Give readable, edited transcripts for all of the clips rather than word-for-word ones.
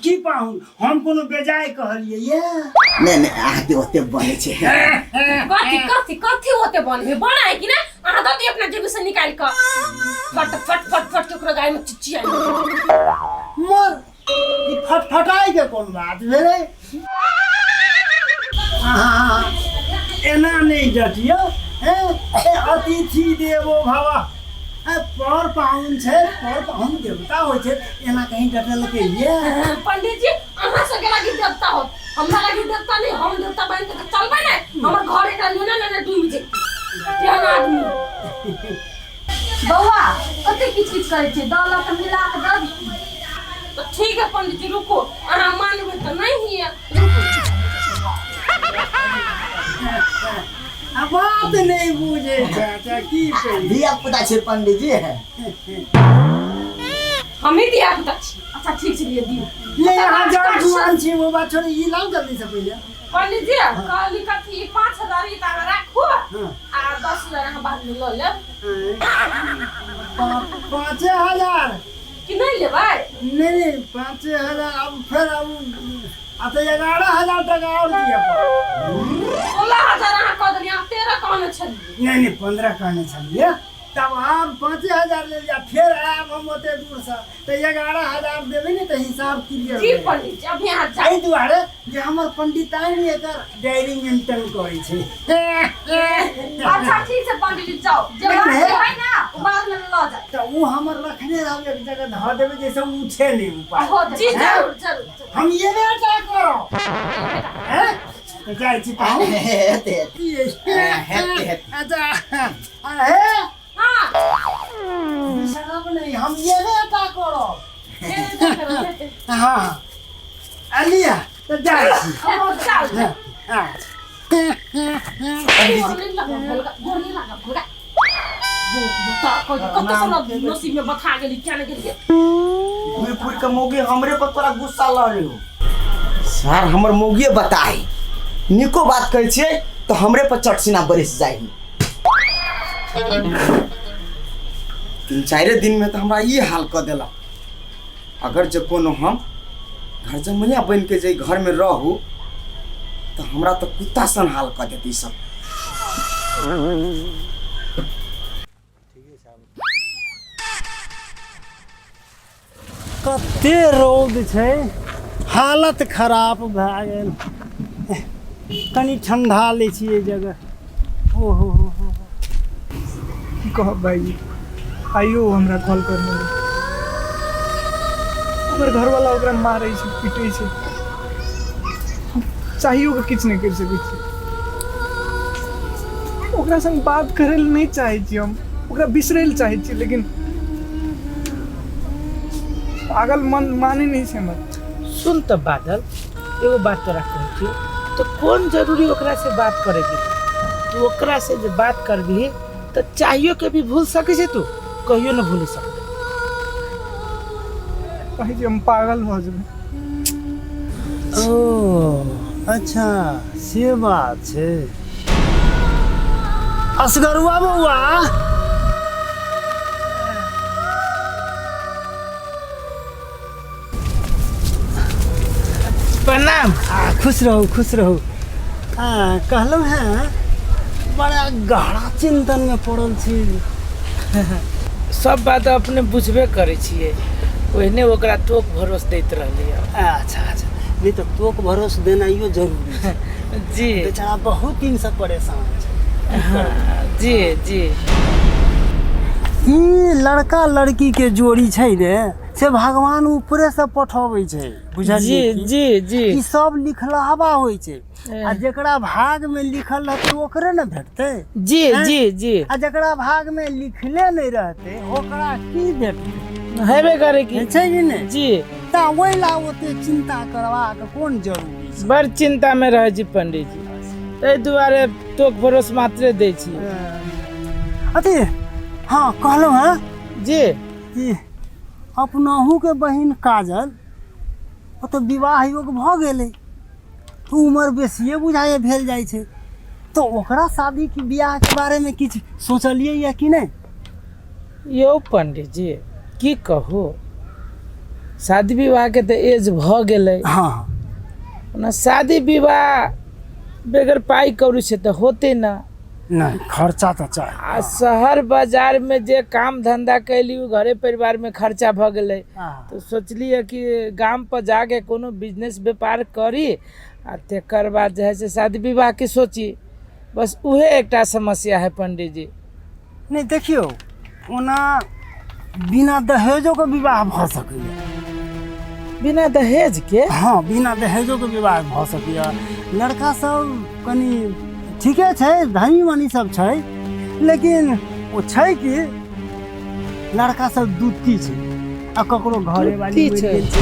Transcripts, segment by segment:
की पाहुन हम कोनो बेजाय कहलिए ये नहीं आगे होते बने छे कथी होते बनबे बनाए कि ना अहाँ दती अपना जेब से निकाल के फट फट फट फट टुकड़ा गाय में चिचिया मोर ई फटफटाई के कोन बात भेले एना नहीं जटियो अतिथि देवो भव पर पाहुन छे पर पाहुन देवता होय छे एना कहीं डटल के ये पंडित जी अहाँ से के लागी देवता हो हमरा लागी देवता नहीं हम देवता बन के चलबे ना हमर घर एकटा लेना डूब जे केहन आदमी बौआ कते किच करे छे दला के मिला के दे तो ठीक है पंडित जी रुको अहाँ मानबे तो नहीं है रुको अब बात नहीं बुझे चाचा की कही दिया पुता छे पंडित जी हम ही दिया पुता छी अच्छा ठीक से लिए दियो ले यहाँ जड़ जुआन छी वो बात छोड़ ई लाओ जल्दी से पहले पंडित जी कहली कथी 5000 ई तारा राखो आ 10000 अहाँ बाद में ल ले 5000 कि नहीं लेबै नहीं 5000 अब फिर अब 11000 टका और दिया 16000 अहाँ कह देलिए 13 कहने छलिए नहीं 15 कहने छलिए तब आप 5000 ले लिया फिर आब हम ओते दूर से तो 11000 देबे नहीं तो हिसाब क्लियर जी पंडित जी अभी यहाँ जा एहि दुआरे जे हमर पंडिताइन एकर डायरी मेंटेन करै छै अच्छा ठीक से पंडित जी जाओ जे बात है ना उ बाद में ल जा तो वो हमर रखने रहब एक जगह ध देबे जैसे उठे नहीं ऊपर हो जी जरूर हम ये बेटा करो हैं तो जाई छी पाऊ हेते अच्छा है हां शराब नहीं हम ये बेटा करो हाँ अलिया तो जाई छी चल हाँ नसीब में बता गेली क्या नहीं गेली पूरी के मोगी हमरे पर तोरा गुस्सा ल रही हो सर हमर मोगिए बताई निको बात कहै छे तो हमरे पर चटसिना बरस जाई 3-4 दिन में तो हमरा ये हाल कर देला अगर जो कोनो हम घर जमैया बन के जे घर में रहू तो हमरा तो कुत्ता सन हाल कर देती सब कते रौद छै हालत खराब भए गेल कनी ठंडा लै छियै जगह ओहो की कहब भाई आइयो हमरा कॉल करने हमर घर वाला ओकरा मारै छै पीटै छै चाहियो के किछ नहीं कर सकै छी ओकरा संग बात करे ल नहीं चाहे छी हम ओकरा बिसरै ल चाहे छी लेकिन पागल मन माने नहीं छै मत सुन तो बादल एगो बात तोरा कहै छी तो कौन जरूरी ओकरा से बात करेगी तू ओकरा से जे बात करबी तो चाहियो के भी भूल सकै छै तू कहियो न भूल सकते कहे छी हम पागल भ जेबै ओ अच्छा से बात छै असगरुआ बउआ प्रणाम खुश रहो कहलहुँ हैं बड़ा गहरा चिंतन में पड़ल छी सब बात अपने बुझबे करे छिए ओहने ओकरा तोक भरोस दैत रहली अच्छा नहीं तो तोक भरोस देनाइयो जरूरी है जी बेचारा बहुत दिन से परेशान है हाँ, जी जी ई लड़का लड़की के जोड़ी छै रे से भगवान ऊपरे से पठबै छै बुझलिए जी जी ई सब लिखलाहबा होइ छै आ जेकरा भाग में लिखल रहतै ओकरे न भेटतै जी जी जी आ जेकरा भाग में लिखले नहीं रहतै ओकरा की भेटतै हेबे करे की छै कि नहीं जी ता ओइ ला ओते चिंता करवा के कोन जरूरी छै बड़ चिंता में रहे छी पंडित जी ताहि दुआरे तोक भरोस मात्रे दै छी अथी हाँ कहलहुँ हैं जी कि अपनाहू के बहिन काजल तो विवाह योग भ गेलै तो उम्र बेसिए बुझाए भेल जाइ छै तो ओकरा शादी की बियाह के बारे में किछ सोचलिए या कि नहीं यौ पंडित जी की कहू शादी विवाह के तो एज भ गेलै। हाँ ना शादी विवाह बगैर पाई कौड़ी से तो होते ना। नहीं खर्चा तो चाहिए। आ शहर बाजार में जे काम धंधा कैली उ घरे परिवार में खर्चा भ गेलै। हाँ। तो सोचली है कि गांव पर जाके कोनो बिजनेस व्यापार करी आ तेकर बाद जो है से शादी विवाह की सोची। बस उहे एकटा समस्या है पंडित जी। नहीं देखियो ओना बिना दहेजो के विवाह भ सकैया। बिना दहेज के? हाँ बिना दहेजो के विवाह भ सकैया। लड़का सब कनी ठीके छै, धनी मनी सब छै, लेकिन ओ छै कि लड़का सब दूती छै आ ककरो घरे वाली मरि गेल छै।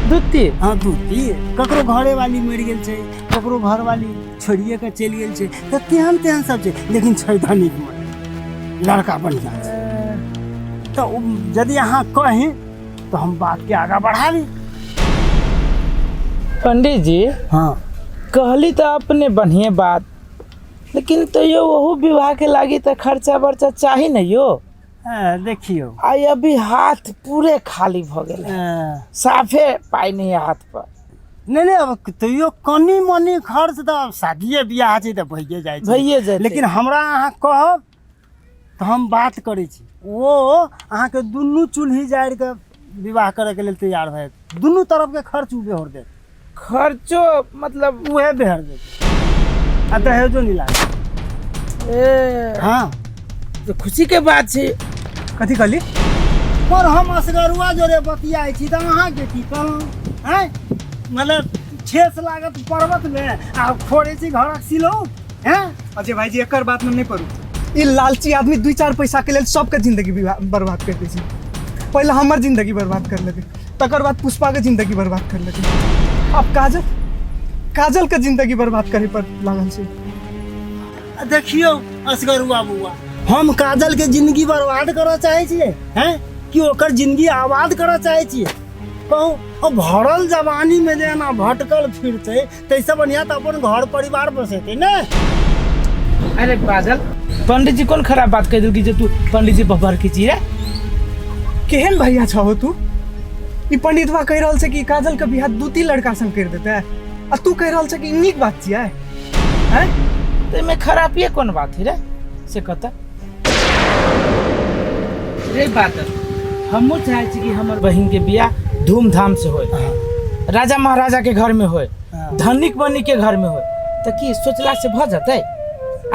दूती? हाँ दूती। ककरो घरे वाली मरि गेल छै, ककरो घर वाली छोड़िए के चलि गेल छै, तो तेहन सब छै, लेकिन छै धनिक मनी, लड़का बढ़िया छै। तो यदि अहाँ कहीं तो हम बात के आगा बढ़ाबी। पंडित जी हाँ कहली तो अपने बढ़िया बात, लेकिन तो यो वहू विवाह के लागी तो खर्चा बर्चा चाही न यो। देखियो आई अभी हाथ पूरे खाली भ गेल, साफे पाई नहीं है हाथ पर। नहीं अब तैयो कनी मनी खर्च तो शादिये बियाह छै तो भइए जाइ छै, भइए जेतै। लेकिन हमरा अहाँ कहब तो हम बात करै छी, वो अहाँ के दुनू चूल्ही जारि के विवाह करे के लेल तैयार भए, दुनू तरफ के खर्च उ बेहर दे। खर्चो मतलब उहे बेहर दे आ दहेजो नहीं लागे। हाँ तो खुशी के बात छै। कथी कहली? पर हम असगरुआ जोरे बतियाई छी त अहाँ के की कहूं हैं? मतलब ठेस लागत पर्वत में आ फोड़े छी घरक सिलो हैं? अजय भाई जी एकर बात में नहीं पड़ू। ई लालची आदमी 2-4 पैसा के लेल सबके जिंदगी बर्बाद कर दै छै। पहले हमर जिंदगी बर्बाद कर लेते, तकर बाद पुष्पा के जिंदगी बर्बाद कर लेते, अब काजल के जिंदगी बर्बाद करे पर लागल छै। देखियो असगरुआ बुआ, हम काजल के जिंदगी बर्बाद करऽ चाहे छियै हैं कि ओकर जिंदगी आबाद करऽ चाहे छियै? कहूँ अब भरल जवानी में जे ना भटकल फिरते तैसे बढ़िया तो अपन घर परिवार बसेते ना। अरे बादल, पंडित जी कौन खराब बात कह दू कि तू पंडित जी बबर खींची रे? केहन भैया छहो तू? ई पंडितवा कह रहल छै कि काजल के बियाह दूती लड़का संग कर देते, आ तू कह रहल छै कि नीक बात छियै हैं? तो में खराबिए कौन बात है रे से कहता? रे बादल, हमहू चाहे छी कि हमर बहिन के बियाह धूमधाम से होए, राजा महाराजा के घर में होए, धनिक मनी के घर में होए, तो की सोचला से भ जतै?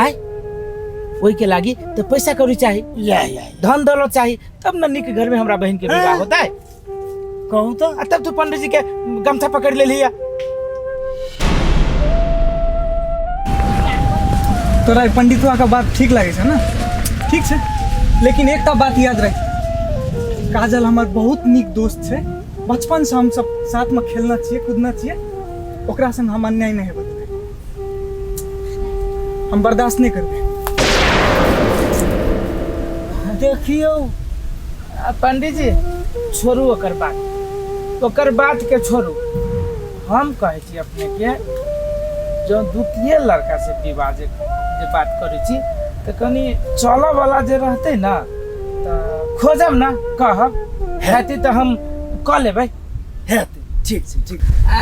आय ओई के लागी तो पैसा कौड़ी चाहिए, धन दौलत चाहिए, तब न निक घर में हमरा बहन के विवाह होता है। कहूँ तो तब तू पंडित जी के गमछा पकड़ ले लिया। तोरा पंडितवा का बात ठीक लगे छै ना? ठीक छै, लेकिन एकटा बात याद रख, काजल हमार बहुत नीक दोस्त छै, बचपन से हम सब साथ में खेलना चाहिए, कूदना चाहिए, ओकरा संग हम अन्याय नहीं हेबे देबै, हम बर्दाश्त नहीं करबे। देखियो पंडित जी छोड़ू ओकर बात के छोड़ू। हम कहे छी अपने के जो द्वितीय लड़का से विवाह जे बात करे छी तो कनी चलो वाला जे रहते ना तो खोजब ना, कहब हेती तो हम कह लेबै। हेते ठीक छै ठीक।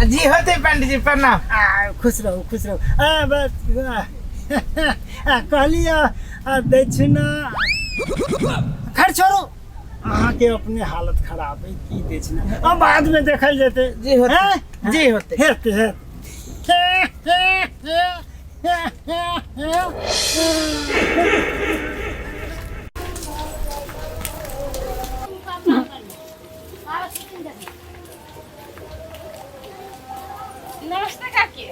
जी होते पंडित जी, प्रणाम। खुश रहो। बस कहलिए दक्षिणा खैर छोड़ो, अहाँ के अपने हालत खराब है, की दक्षिणा अब बाद में देखल जेते। जी होते, जी होते। हेते नमस्ते काकी।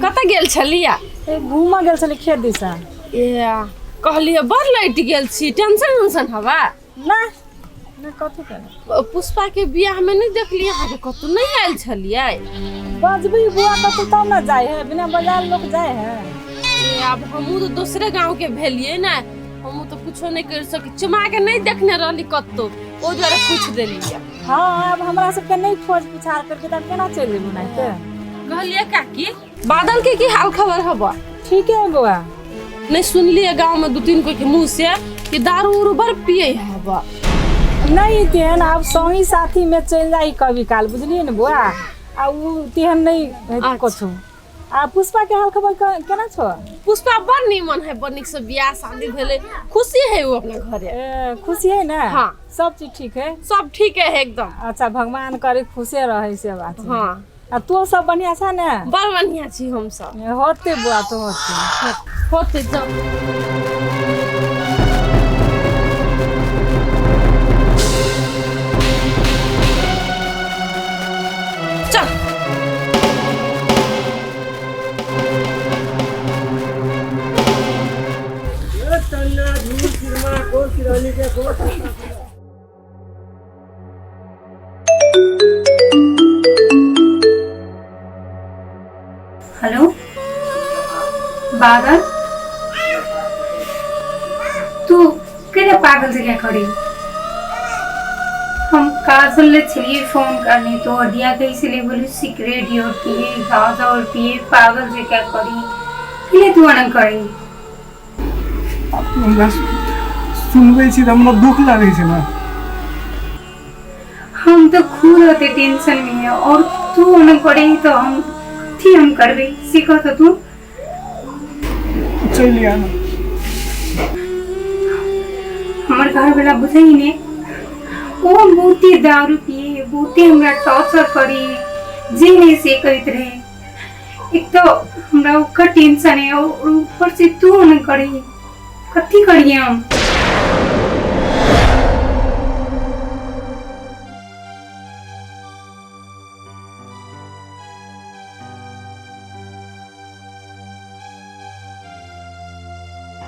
कतऽ गेल छलिया? घूमा गेल छली खेत दिशा। कहलिए बड़ लैट गेल छी, टेंशन हवा ना कथी करे? पुष्पा के बियाह में नहीं देखलिए अहाँ के कतौ नहीं आयल छलिए? बजबी बुआ कतौ तब ना जाए है, बिना बाजार लोग जाए है। अब हमहू तो दूसरे गांव के भेलिए ना, हमहू तो कुछो नहीं कर सकी, चुमा के नहीं देखने रहली कतौ, ओ द्वारा पूछ देलिए। हाँ अब हमरा सबके नहीं खोज पुछार करके तब केना चल जेबू नहीं ते? कहलिए काकी बादल के की हाल खबर हवा? ठीक है बुआ। नहीं सुनलिए गांव में 2-3 कोई के मुंह से कि दारू उरू बड़ पिए हवा? नहीं तेहन अब संगी साथी में चल जाई कभी काल बुझलिए न बुआ आ उ तेहन नहीं कछु आ पुष्पा के हाल खबर केना छ? पुष्पा बड़ निमन है, बड़ निक से बियाह शादी भेले, खुशी है वो अपना घरे। खुशी है ना? हाँ सब चीज ठीक है, सब ठीक है एकदम। अच्छा भगवान करे खुशे रहे से बात। हाँ आ तू सब बढ़िया छ ना? बड़ बढ़िया छी हम सब। होते बुआ तो होते होते चल हेलो बादल, तू केना पागल से क्या खड़ी? हम काजल ले चलिए फोन करने तो हडिया कैसे ले बोली सिगरेट और पिए गाँजा और पिए पागल से क्या करी किले तू अन करी? हमरा सुनबै छी त हमरा दुख लागै छै ना। हम तो खुद होते टेंशन में है और तू अन करे तो हम करबे सीखो तो तू चल आना। हमार घर वाला बुझाई ने वो बहुते दारू पिए बहुते हमरा टॉर्चर करी जेने से करते रहे। एक तो हमरा ओकर टेंशन है और ऊपर से तू न करी कथी करिए हम?